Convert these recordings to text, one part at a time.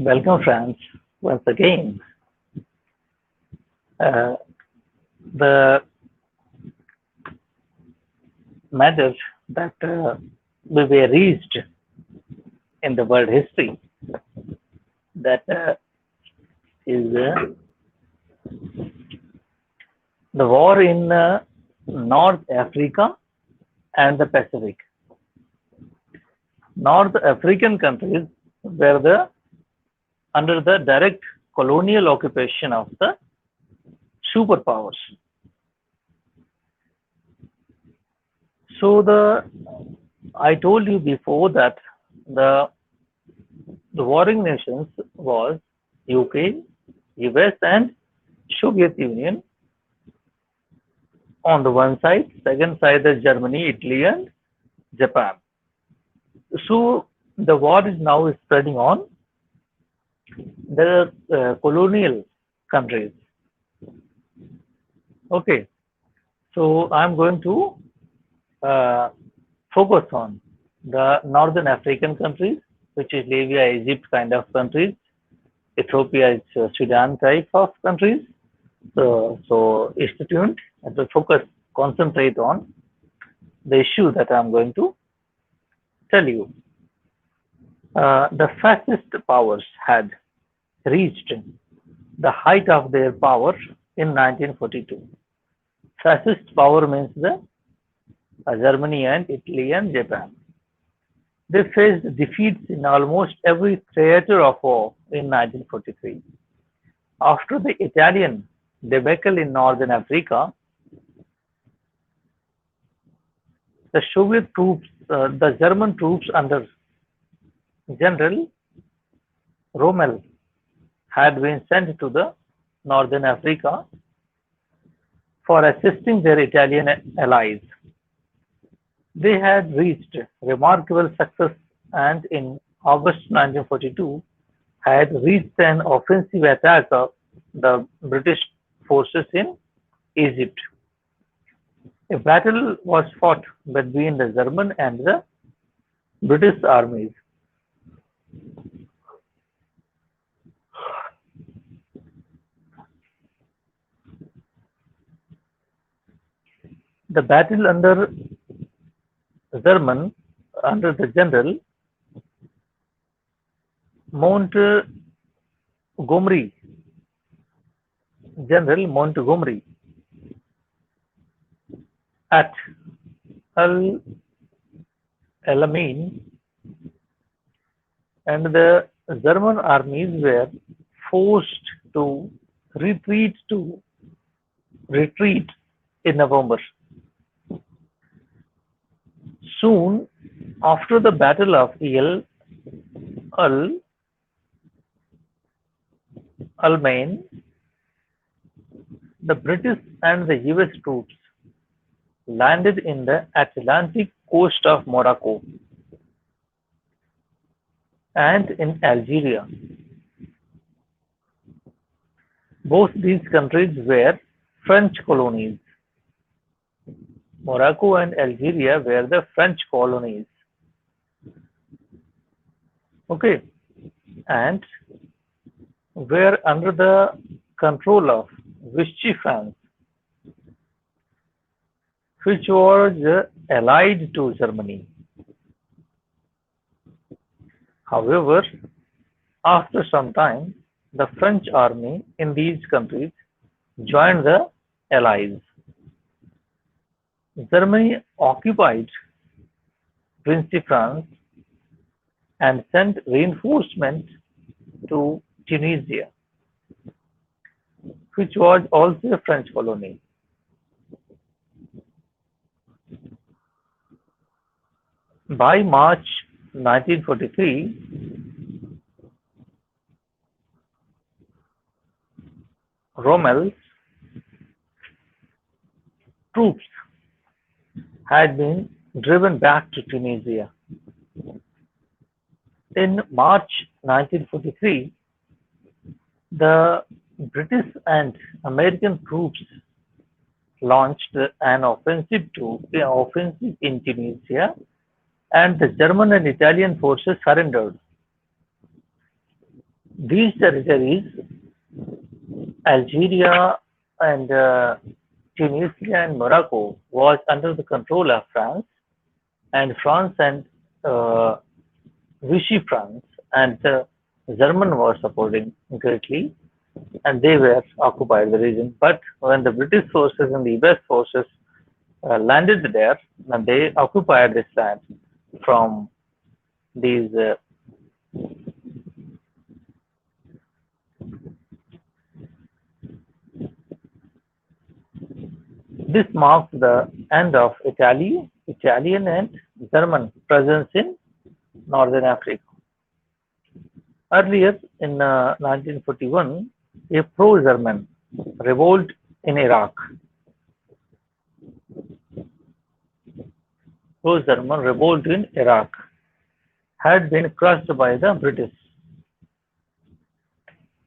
Welcome, friends, once again. Uh, the matters that we were reached in the world history that is the war in North Africa and the Pacific. North African countries were under the direct colonial occupation of the superpowers. So I told you before that the the warring nations was UK, US, and Soviet Union on the one side. Second side is Germany, Italy, and Japan. So the war is now spreading on the colonial countries. Okay, so I'm going to uh, focus on the northern African countries, which is Libya, Egypt kind of countries. Ethiopia is Sudan type of countries. So stay tuned and to focus, concentrate on the issue that I'm going to tell you. The fascist powers had reached the height of their power in 1942. Fascist power means the Germany and Italy and Japan. They faced defeats in almost every theater of war in 1943. After the Italian debacle in northern Africa, the German troops under General Rommel had been sent to the northern Africa for assisting their Italian allies. They had reached remarkable success and in August 1942 had reached an offensive attack of the British forces in Egypt. A battle was fought between the German and the British armies. The battle German under the Montgomery, General Montgomery at Al Alamein, and the German armies were forced to retreat to retreat in November. Soon after the Battle of Al Alamein, the British and the US troops landed in the Atlantic coast of Morocco and in Algeria. Both these countries were French colonies. Morocco and Algeria were the French colonies. Okay, and were under the control of Vichy France, which was allied to Germany. However, after some time, the French army in these countries joined the Allies. Germany occupied Vichy France and sent reinforcements to Tunisia, which was also a French colony. By March 1943, Rommel's troops had been driven back to Tunisia. In March 1943, the British and American troops launched an offensive in Tunisia, and the German and Italian forces surrendered. These territories, Algeria and Tunisia and Morocco, was under the control of France, and France and uh, Vichy France and German were supporting greatly, and they were occupied the region. But when the British forces and the US forces landed there, and they occupied this land from these. This marks the end of Italian and German presence in northern Africa. Earlier in 1941, a pro-German revolt in Iraq, pro-German revolt in Iraq had been crushed by the British,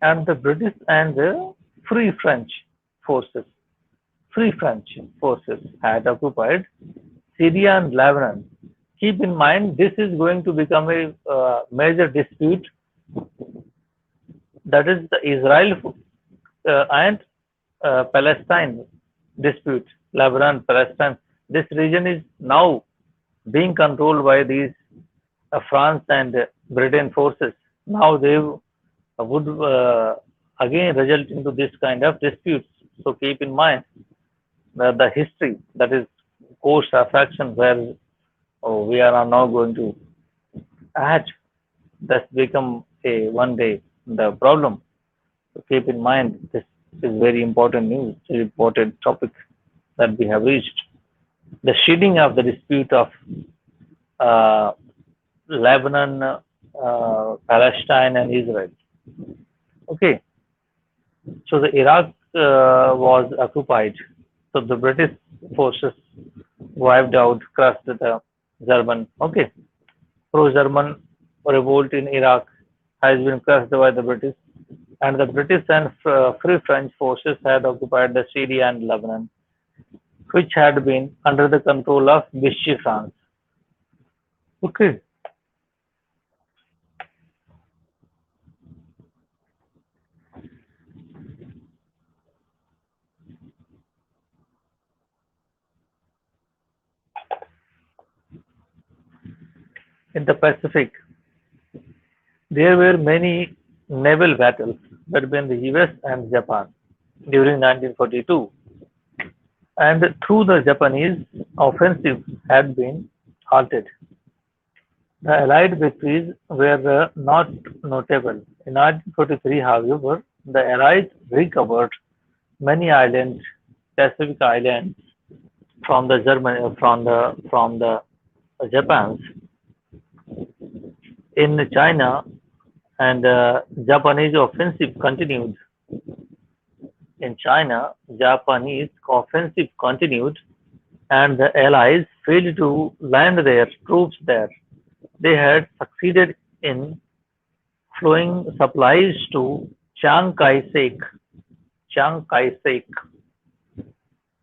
and the British and the Free French forces, Free French forces had occupied Syria and Lebanon. Keep in mind, this is going to become a major dispute, that is the Israel and Palestine dispute, Lebanon, Palestine. This region is now being controlled by these France and Britain forces. Now they would again result into this kind of disputes. So keep in mind that the history, that is course of action, where we are now going to add, that's become a one day the problem. So keep in mind this is very important news, very important topic that we have reached. The shedding of the dispute of uh, Lebanon, Palestine, and Israel. Okay, so the Iraq was occupied. So the British forces wiped out, crushed the German. Okay, pro-German revolt in Iraq has been crushed by the British, and the British and Free French forces had occupied the Syria and Lebanon, which had been under the control of Vichy France. Okay, in the Pacific, there were many naval battles between the US and Japan during 1942, and through the Japanese offensive had been halted. The Allied victories were not notable. In 1943, however, the Allies recovered many islands, Pacific islands, from the German from the Japan's in China, and Japanese offensive continued. In China, Japanese offensive continued, and the Allies failed to land their troops there. They had succeeded in flowing supplies to Chiang Kai-shek, Chiang Kai-shek,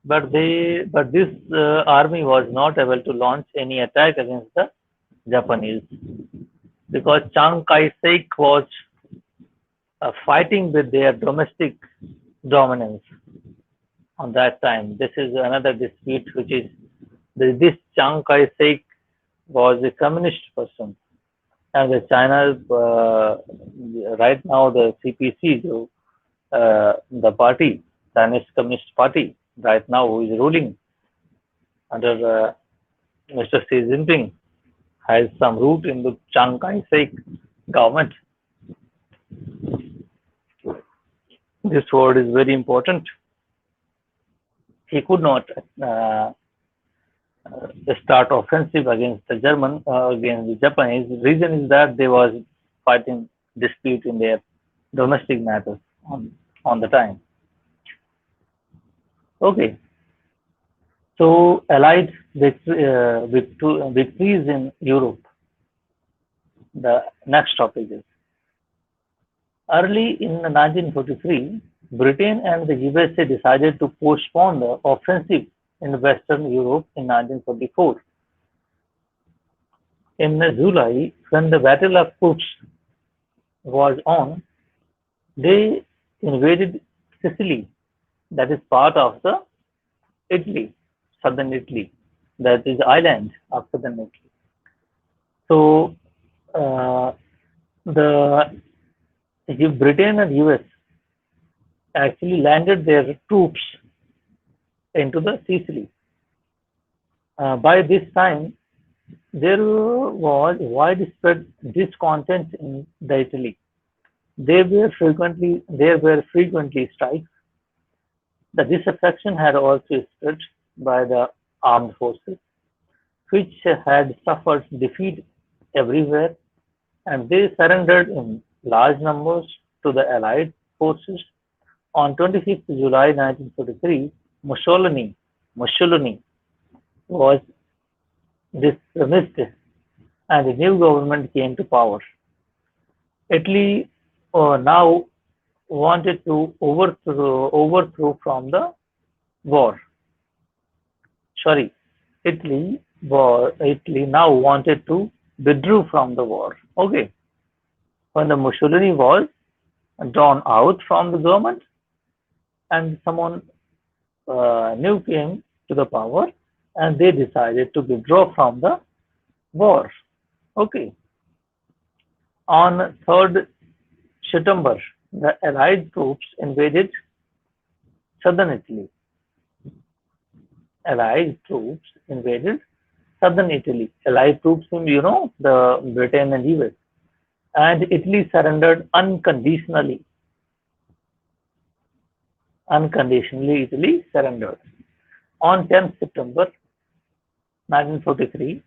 but this army was not able to launch any attack against the Japanese because Chiang Kai-shek was fighting with their domestic dominance on that time. This is another dispute, which is this Chiang Kai-shek was a communist person, and the China right now the CPC, the party, Chinese Communist Party, right now who is ruling under Mr. Xi Jinping, has some root in the Chiang Kai-shek government. This word is very important. He could not start offensive against the against the Japanese. The reason is that they was fighting dispute in their domestic matters on the time. Okay, so Allied victories in Europe. The next topic is early in 1943, Britain and the USA decided to postpone the offensive in Western Europe in 1944. In July, when the Battle of Kursk was on, They invaded Sicily, that is part of the Italy, southern Italy, that is island of southern Italy. So uh, the Britain and US actually landed their troops into the Sicily. By this time, there was widespread discontent in the Italy. There were frequently strikes. The disaffection had also spread by the armed forces, which had suffered defeat everywhere, and they surrendered in large numbers to the Allied forces. On 25th July 1943, Mussolini was dismissed and a new government came to power. Italy now wanted to overthrow from the war. Sorry, Italy now wanted to withdraw from the war. Okay, when the Mussolini was drawn out from the government and someone new came to the power, and they decided to withdraw from the war. Okay, on 3rd September, the Allied troops invaded southern Italy. Allied troops invaded southern Italy. Allied troops, the Britain and US. And Italy surrendered unconditionally. Unconditionally, Italy surrendered. On 10th September 1943,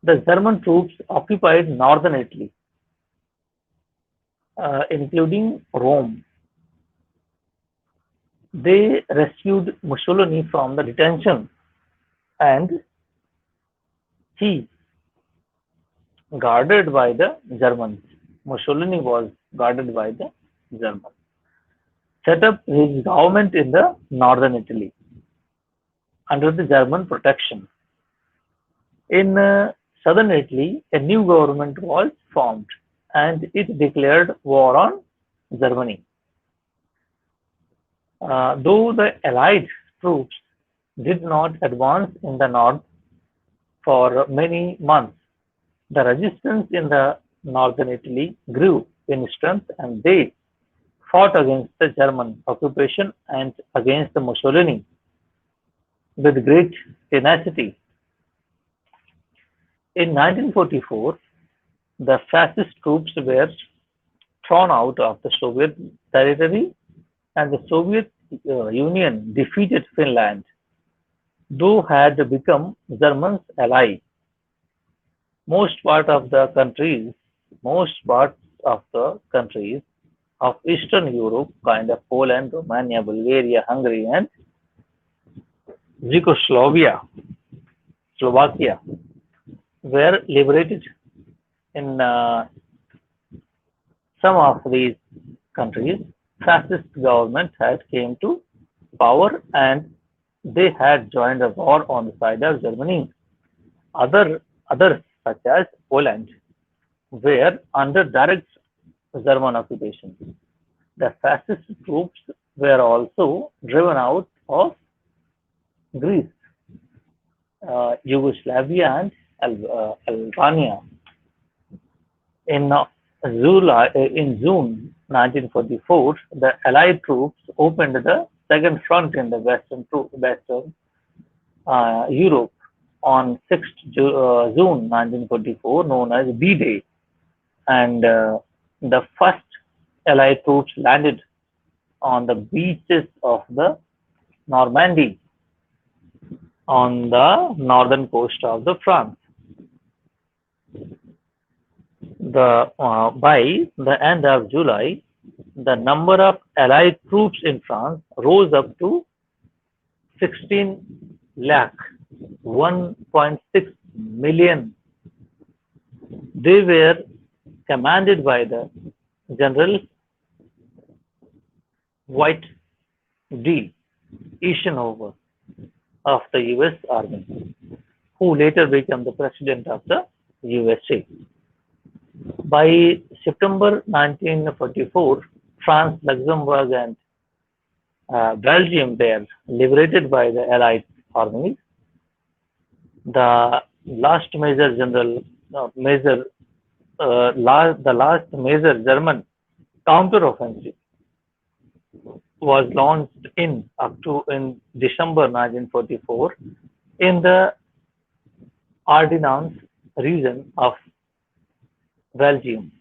the German troops occupied northern Italy, including Rome. They rescued Mussolini from the detention, and he guarded by the Germans. Mussolini was guarded by the Germans. Set up his government in the northern Italy under the German protection. In southern Italy, a new government was formed and it declared war on Germany. Though the Allied troops did not advance in the north for many months, the resistance in the northern Italy grew in strength and they fought against the German occupation and against the Mussolini with great tenacity. In 1944, the fascist troops were thrown out of the Soviet territory and the Soviet Union defeated Finland, though had become Germany's ally. Most part of the countries, most parts of the countries of Eastern Europe, kind of Poland, Romania, Bulgaria, Hungary, and Slovakia, were liberated. In some of these countries, fascist government had came to power and they had joined a war on the side of Germany. Others, such as Poland, were under direct German occupation. The fascist troops were also driven out of Greece, Yugoslavia, and Albania. In June 1944, the Allied troops opened the second front in the Western Europe on 6th June 1944, known as D-Day, and the first Allied troops landed on the beaches of the Normandy on the northern coast of the France. By the end of July, the number of Allied troops in France rose up to 16 lakh, 1.6 million. They were commanded by the General Dwight D. Eisenhower of the US Army, who later became the President of the USA. By September 1944, France, Luxembourg, and Belgium were liberated by the Allied armies. The last major general, major, the last major German counteroffensive was launched in December 1944 in the Ardennes region of Belgium.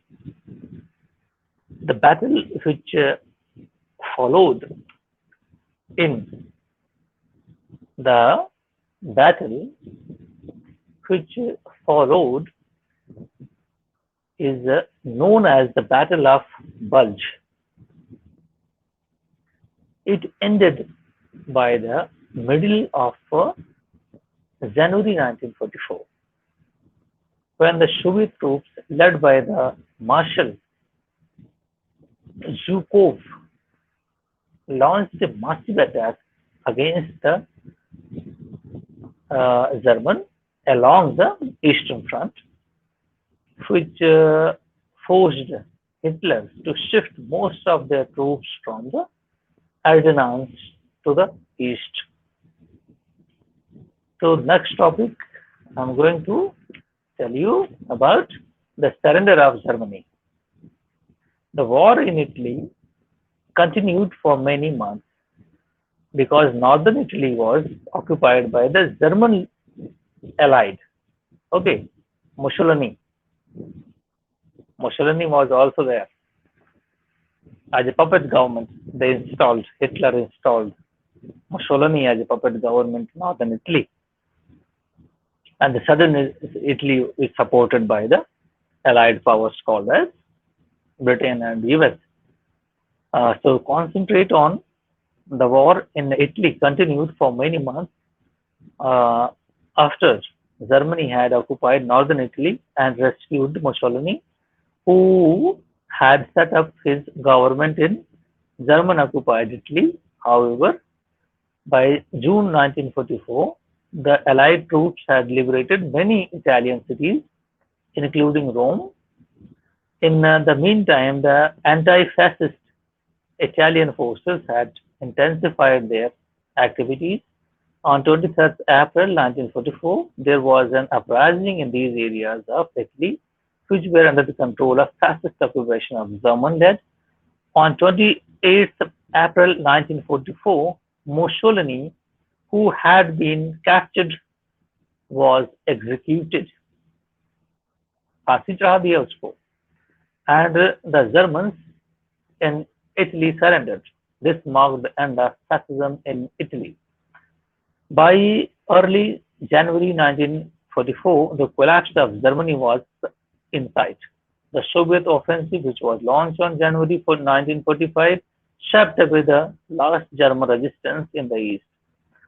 The battle which followed in the battle which followed is known as the Battle of Bulge. It ended by the middle of January 1944 when the Soviet troops led by the Marshal Zhukov launched a massive attack against the German along the Eastern Front, which forced Hitler to shift most of their troops from the Ardennes to the east. So next topic, I'm going to tell you about the surrender of Germany. The war in Italy continued for many months because northern Italy was occupied by the German allied. Okay, Mussolini. Mussolini was also there as a puppet government. Hitler installed Mussolini as a puppet government in northern Italy. And the southern Italy is supported by the allied powers called as Britain and US. So concentrate on the war in Italy continued for many months after Germany had occupied northern Italy and rescued Mussolini, who had set up his government in German-occupied Italy. However, by June 1944, the Allied troops had liberated many Italian cities, including Rome. In the meantime, the anti-fascist Italian forces had intensified their activities. On 23rd April 1944, there was an uprising in these areas of Italy, which were under the control of fascist occupation of German-led. On 28th April 1944, Mussolini, who had been captured, was executed. फांसी चढ़ा दिया उसको. And the Germans in Italy surrendered. This marked the end of fascism in Italy. By early January 1944, the collapse of Germany was in sight. The Soviet offensive, which was launched on January 1945, swept away the last German resistance in the east.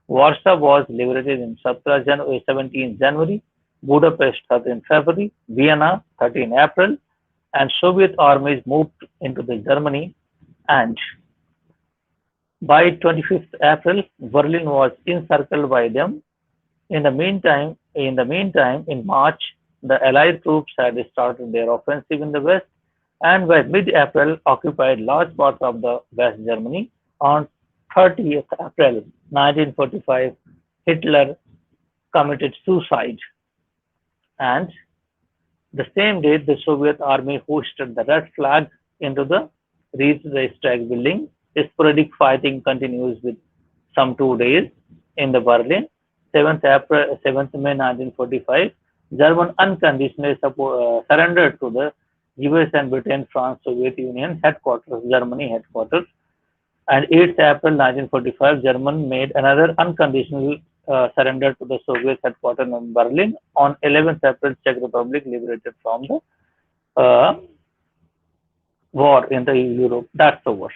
Warsaw was liberated in 17 January, Budapest 13 February, Vienna 13 April, and Soviet armies moved into the Germany, and by 25th April, Berlin was encircled by them. In the meantime, in March, the Allied troops had started their offensive in the west, and by mid-April, occupied large parts of the West Germany. On 30th April 1945, Hitler committed suicide, and the same day, the Soviet army hoisted the red flag into the Reichstag building. Sporadic fighting continues with some 2 days in the Berlin. 7th May 1945, German unconditionally surrendered to the US and Britain, France, Soviet Union headquarters, Germany headquarters. And 8th April 1945, Germany made another unconditional surrender to the Soviet headquarters in Berlin. On 11th April, Czech Republic liberated from the war in the Europe. That's over.